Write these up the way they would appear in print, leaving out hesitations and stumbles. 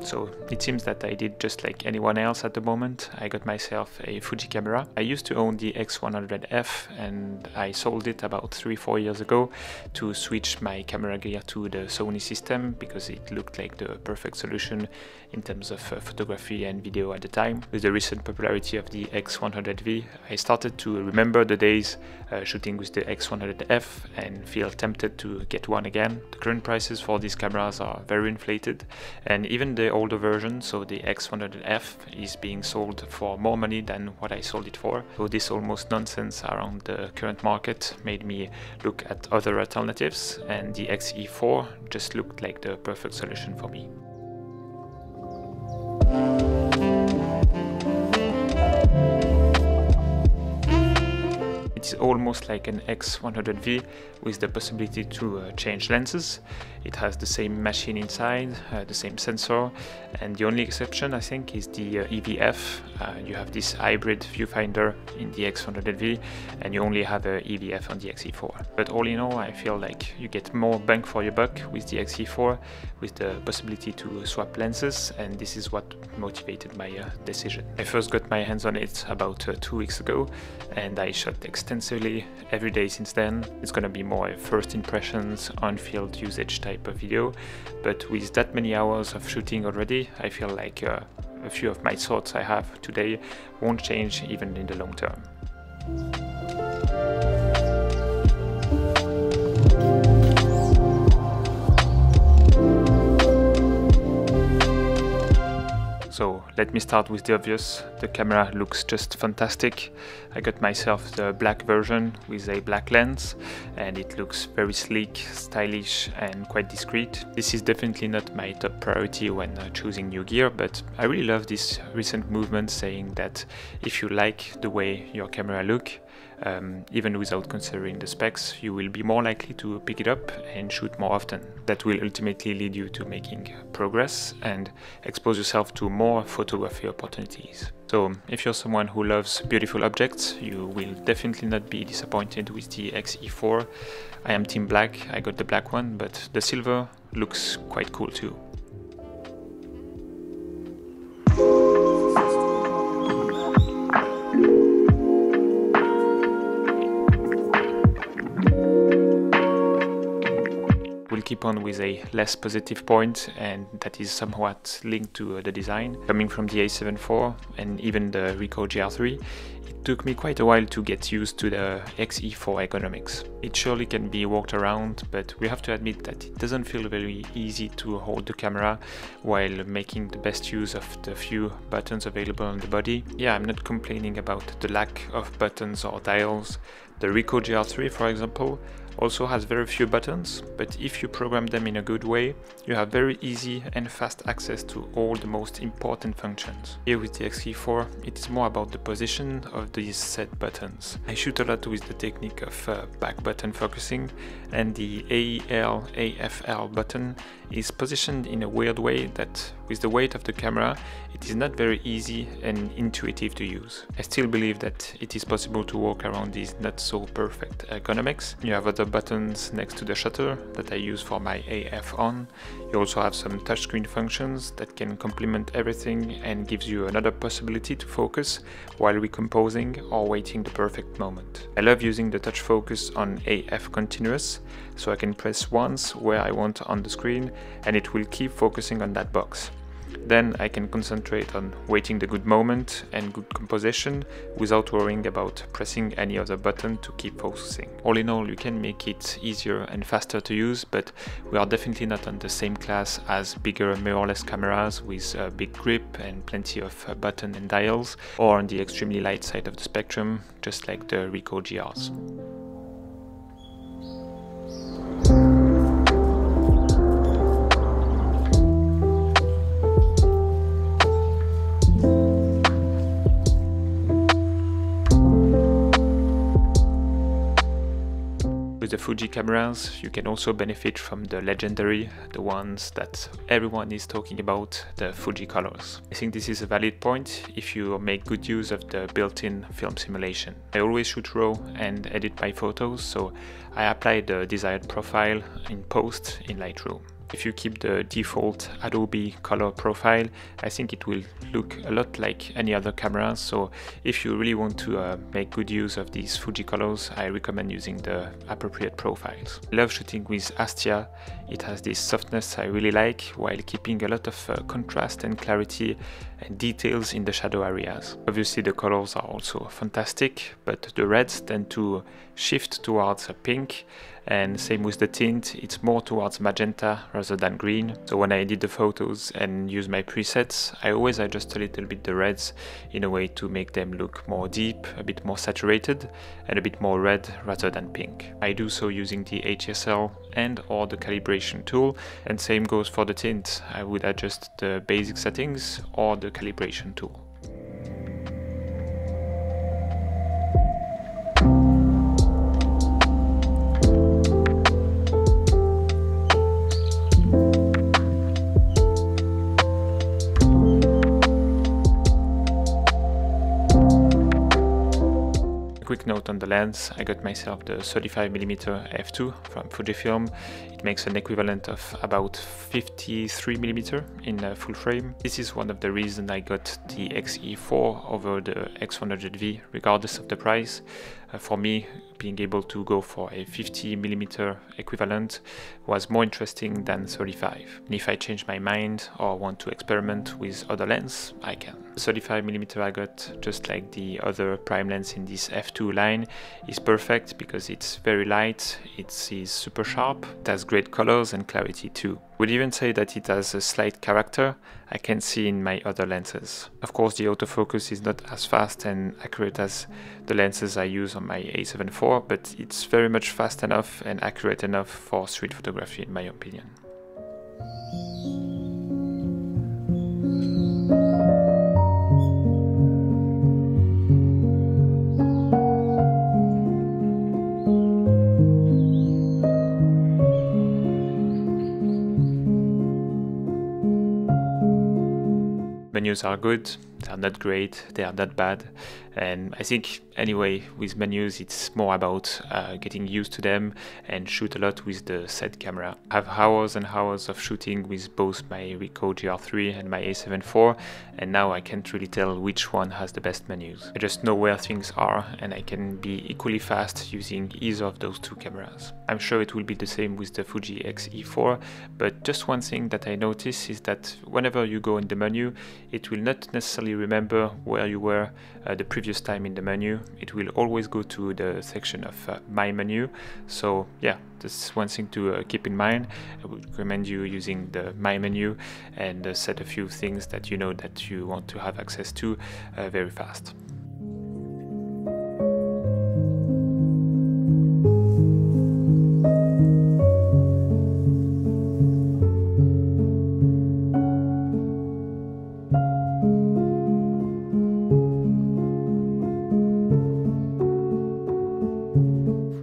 So it seems that I did just like anyone else at the moment. I got myself a Fuji camera. I used to own the X100V and I sold it about 3-4 years ago to switch my camera gear to the Sony system because it looked like the perfect solution in terms of photography and video at the time. With the recent popularity of the X100V, I started to remember the days shooting with the X100F and feel tempted to get one again. The current prices for these cameras are very inflated, and even the older version, so the X100F, is being sold for more money than what I sold it for. So this almost nonsense around the current market made me look at other alternatives, and the X-E4 just looked like the perfect solution for me. It's almost like an X100V with the possibility to change lenses. It has the same machine inside, the same sensor, and the only exception I think is the EVF. You have this hybrid viewfinder in the X100V and you only have a EVF on the X-E4. But all in all, I feel like you get more bang for your buck with the X-E4 with the possibility to swap lenses, and this is what motivated my decision. I first got my hands on it about 2 weeks ago and I shot extensively every day since then. It's gonna be more a first impressions, on-field usage type of video, but with that many hours of shooting already, I feel like a few of my thoughts I have today won't change even in the long term. So let me start with the obvious. The camera looks just fantastic. I got myself the black version with a black lens and it looks very sleek, stylish and quite discreet. This is definitely not my top priority when choosing new gear, but I really love this recent movement saying that if you like the way your camera look, even without considering the specs, you will be more likely to pick it up and shoot more often. That will ultimately lead you to making progress and expose yourself to more photography opportunities. So if you're someone who loves beautiful objects, you will definitely not be disappointed with the X-E4. I am team black, I got the black one, but the silver looks quite cool too. We'll keep on with a less positive point, and that is somewhat linked to the design. Coming from the A7 IV and even the Ricoh GR3, it took me quite a while to get used to the X-E4 ergonomics. It surely can be walked around, but we have to admit that it doesn't feel very easy to hold the camera while making the best use of the few buttons available on the body. Yeah, I'm not complaining about the lack of buttons or dials. The Ricoh GR3, for example, also has very few buttons, but if you program them in a good way, you have very easy and fast access to all the most important functions. Here with the X-E4, it is more about the position of these set buttons. I shoot a lot with the technique of back button focusing, and the AEL AFL button is positioned in a weird way that with the weight of the camera, it is not very easy and intuitive to use. I still believe that it is possible to work around these not so perfect ergonomics. You have other buttons next to the shutter that I use for my AF on. You also have some touchscreen functions that can complement everything and gives you another possibility to focus while recomposing or waiting the perfect moment. I love using the touch focus on AF continuous, so I can press once where I want on the screen and it will keep focusing on that box. Then I can concentrate on waiting the good moment and good composition without worrying about pressing any other button to keep focusing. All in all, you can make it easier and faster to use, but we are definitely not on the same class as bigger mirrorless cameras with a big grip and plenty of buttons and dials, or on the extremely light side of the spectrum, just like the Ricoh GRs. With the Fuji cameras, you can also benefit from the legendary, the ones that everyone is talking about, the Fuji colors. I think this is a valid point if you make good use of the built-in film simulation. I always shoot RAW and edit my photos, so I apply the desired profile in post in Lightroom. If you keep the default Adobe color profile, I think it will look a lot like any other camera. So if you really want to make good use of these Fuji colors, I recommend using the appropriate profiles. I love shooting with Astia. It has this softness I really like, while keeping a lot of contrast and clarity and details in the shadow areas. Obviously the colors are also fantastic, but the reds tend to shift towards a pink, and same with the tint, it's more towards magenta rather than green. So when I edit the photos and use my presets, I always adjust a little bit the reds in a way to make them look more deep, a bit more saturated, and a bit more red rather than pink. I do so using the HSL and or the calibration tool, and same goes for the tint. I would adjust the basic settings or the calibration tool. Quick note on the lens, I got myself the 35mm f2 from Fujifilm. It makes an equivalent of about 53mm in full frame. This is one of the reasons I got the X-E4 over the X100V regardless of the price. For me, being able to go for a 50mm equivalent was more interesting than 35. And if I change my mind or want to experiment with other lens, I can. The 35mm I got, just like the other prime lens in this f2 line, is perfect because it's very light, it is super sharp, it has great colors and clarity too. Would even say that it has a slight character I can see in my other lenses. Of course, the autofocus is not as fast and accurate as the lenses I use on my A7 IV, but it's very much fast enough and accurate enough for street photography in my opinion. Menus are good, they are not great, they are not bad, and I think anyway with menus it's more about getting used to them and shoot a lot with the set camera. I have hours and hours of shooting with both my Ricoh GR3 and my A7 IV, and now I can't really tell which one has the best menus. I just know where things are and I can be equally fast using either of those two cameras. I'm sure it will be the same with the Fuji X-E4, but just one thing that I notice is that whenever you go in the menu, it will not necessarily remember where you were the previous time in the menu. It will always go to the section of My Menu. So yeah, that's one thing to keep in mind. I would recommend you using the My Menu and set a few things that you know that you want to have access to very fast.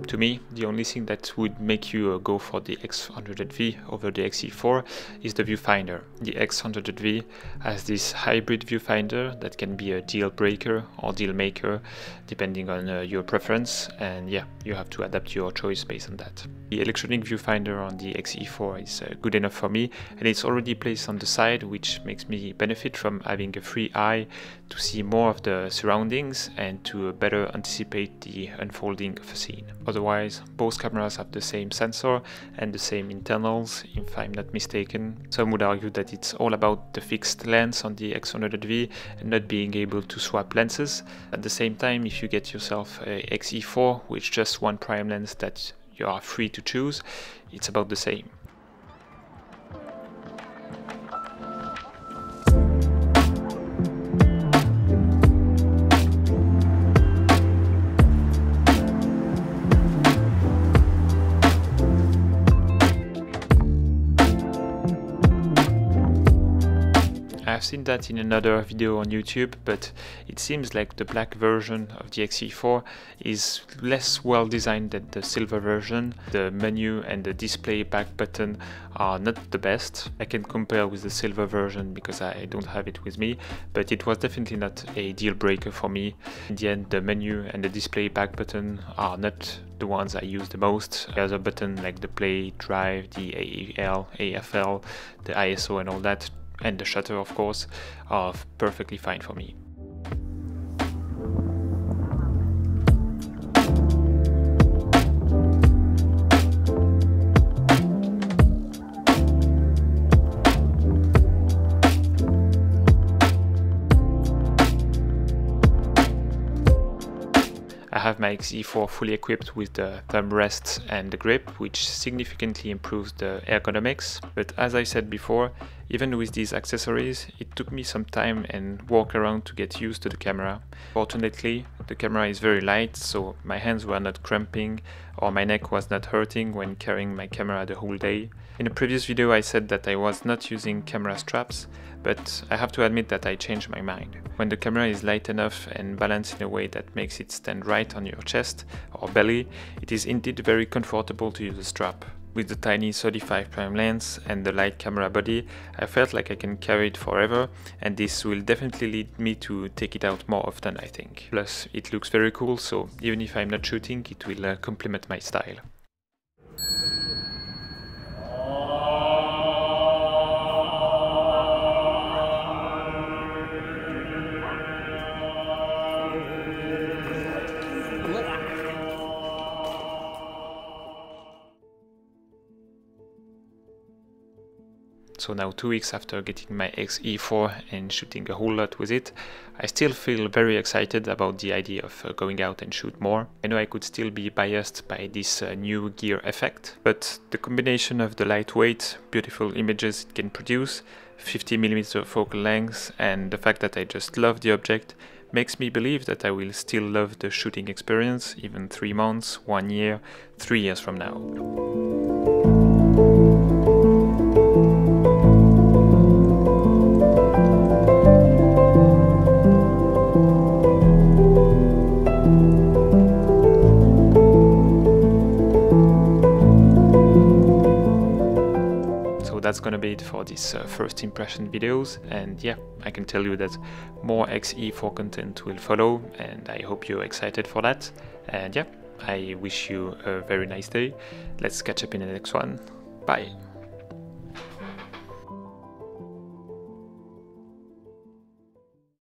To me, the only thing that would make you go for the X100V over the X-E4 is the viewfinder. The X100V has this hybrid viewfinder that can be a deal breaker or deal maker depending on your preference, and yeah, you have to adapt your choice based on that. The electronic viewfinder on the X-E4 is good enough for me, and it's already placed on the side, which makes me benefit from having a free eye to see more of the surroundings and to better anticipate the unfolding of a scene. Otherwise, both cameras have the same sensor and the same internals, if I'm not mistaken. Some would argue that it's all about the fixed lens on the X100V and not being able to swap lenses. At the same time, if you get yourself a X-E4 with just one prime lens that you are free to choose, it's about the same. I've seen that in another video on YouTube, but it seems like the black version of the X-E4 is less well designed than the silver version. The menu and the display back button are not the best. I can compare with the silver version because I don't have it with me, but it was definitely not a deal breaker for me. In the end, the menu and the display back button are not the ones I use the most. The other button like the play, drive, the AEL, AFL, the ISO and all that, and the shutter of course, are perfectly fine for me. I have my X-E4 fully equipped with the thumb rest and the grip, which significantly improves the ergonomics. But as I said before, even with these accessories, it took me some time and walk around to get used to the camera. Fortunately, the camera is very light, so my hands were not cramping or my neck was not hurting when carrying my camera the whole day. In a previous video I said that I was not using camera straps, but I have to admit that I changed my mind. When the camera is light enough and balanced in a way that makes it stand right on your chest or belly, it is indeed very comfortable to use a strap. With the tiny 35 prime lens and the light camera body, I felt like I can carry it forever, and this will definitely lead me to take it out more often, I think. Plus, it looks very cool, so even if I'm not shooting, it will complement my style. So now 2 weeks after getting my X-E4 and shooting a whole lot with it, I still feel very excited about the idea of going out and shoot more. I know I could still be biased by this new gear effect, but the combination of the lightweight, beautiful images it can produce, 50mm focal length, and the fact that I just love the object makes me believe that I will still love the shooting experience even 3 months, 1 year, 3 years from now. That's gonna be it for this first impression videos, and yeah, I can tell you that more X-E4 content will follow, and I hope you're excited for that. And yeah, I wish you a very nice day. Let's catch up in the next one. Bye.